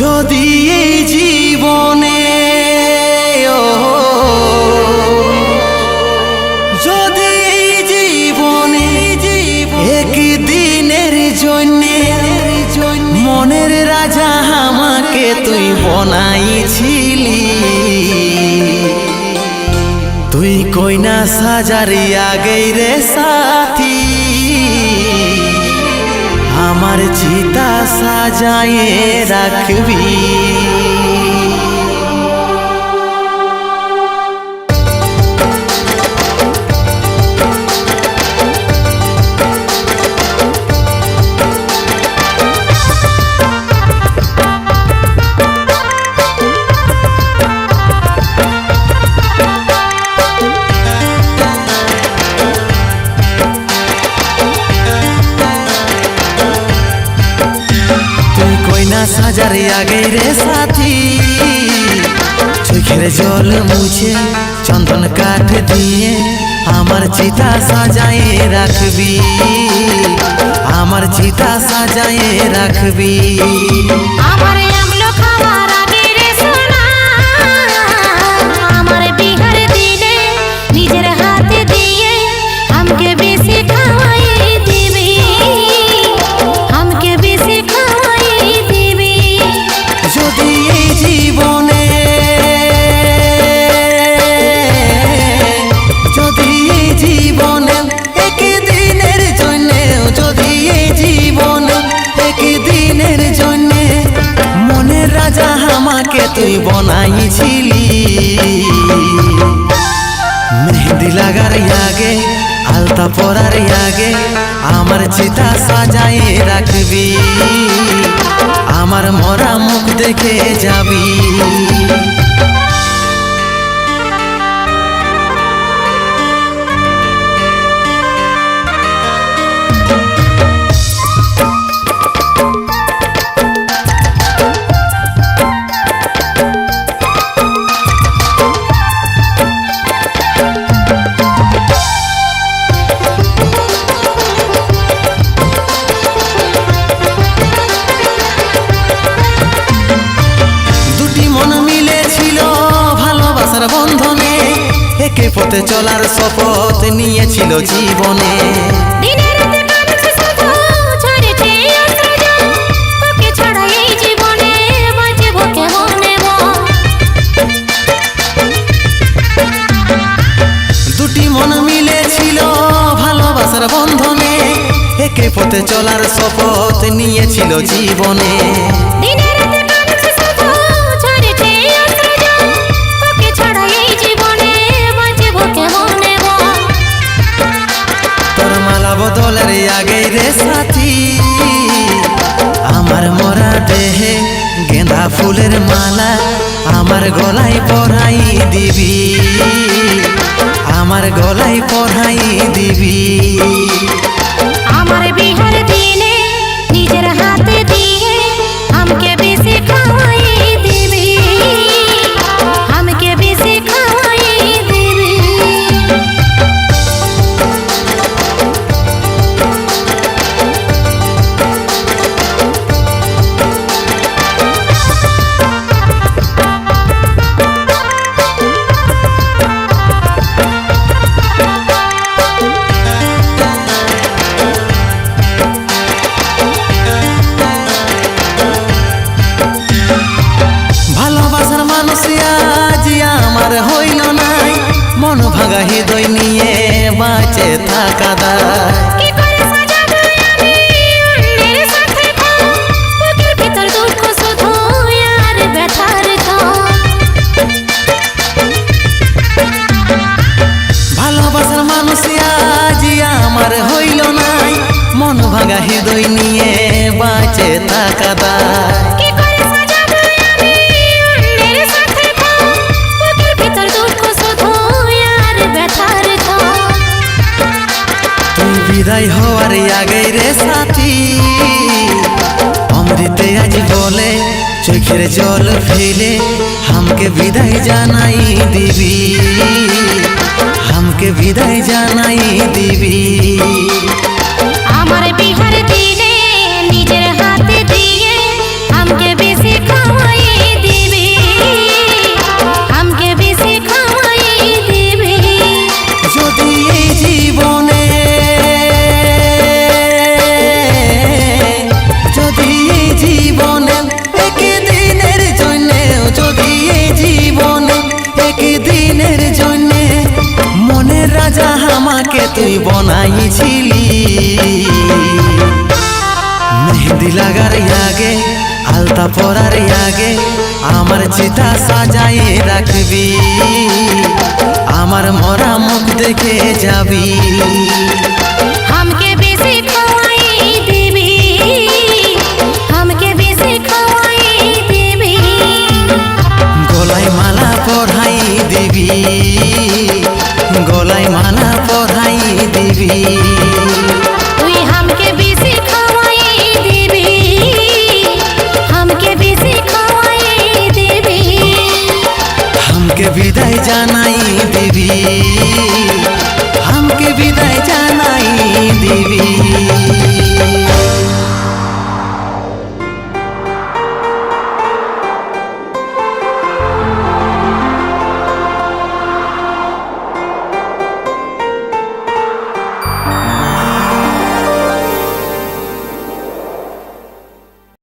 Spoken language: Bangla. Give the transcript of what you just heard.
যদি এই জীবনে যদি এই জীবনে একদিনের জন্যে মনের রাজা আমাকে তুই বনাইছিলি, তুই কইনা সাজারি আগেই রে সাথী আমার চিতা সাজায়ে রাখবি। সাজারে আগে রে সাথী চোখের জল মুছে চন্দন কাঠ দিয়ে আমার চিতা সাজায়ে রাখবি, আমার চিতা সাজায়ে রাখবি। আমার আমলো খাওয়ার আগে রে সোনা আমার বিহার দিলে নিজের হাতে দিয়ে আমাকে বেশি খাওয়াই দিবি, আমাকে বেশি খাওয়াই দিবি। যদি এই জীবনে যদি এই জীবনে একদিনের জন্যে যদি এই জীবনে একদিনের জন্যে মনের রাজা আমাকে তুই বনাইছিলি, মেহেন্দি লাগার আগে আলতা পরার আগে আমার চিতা সাজায়ে রাখবি, আমার মরা মুখ দেখে যাবি। বন্ধনে একে পথে চলার শপথ নিয়েছিল জীবনে, দুটি মন মিলেছিল ভালোবাসার বন্ধনে একে পথে চলার শপথ নিয়েছিল জীবনে। বদলের আগে রে সাথী আমার মরা দেহে গেঁদা ফুলের মালা আমার গলায় পরাই দিবি, আমার গলায় পরাই দিবি। আমার বিহার দিনে নিজের হাতে দিয়ে আমাকে বেশি খাওয়াই দিবি, আমাকে বেশি খাওয়াই দিবি। হইল নাই মন ভাঙা হৃদয় নিয়ে বাঁচে থাকা দায়, ভালোবাসার মানুষ আজ আমার হইল নাই মন ভাঙা হৃদয় নিয়ে বাঁচে থাকা দায়। বিদায় হওয়ার আগে রে সাথী অমৃতে আজ বলে চোখের জল ফেলে हमके विदाई জানাই দিবি, हमके विदाई জানাই দিবি। আমার বিহার দিনে নিজের হাতে দিয়ে আমাকে বেশি খাওয়া মেহেন্দি লাগার আগে আলতা পরার আগে আমার চিতা সাজাইয়ে রাখবি, আমার মরা মুখ দেখে যাবি। हमके बेसी खवाई देवी, हमके बेसी खवाई देवी। গলায় মালা পরাই দিবি, গলায় মালা পরাই দিবি। তুই हमके बेसी खवाई देवी, हमके बेसी खवाई देवी। हमके বিদায় জানাই দিবি।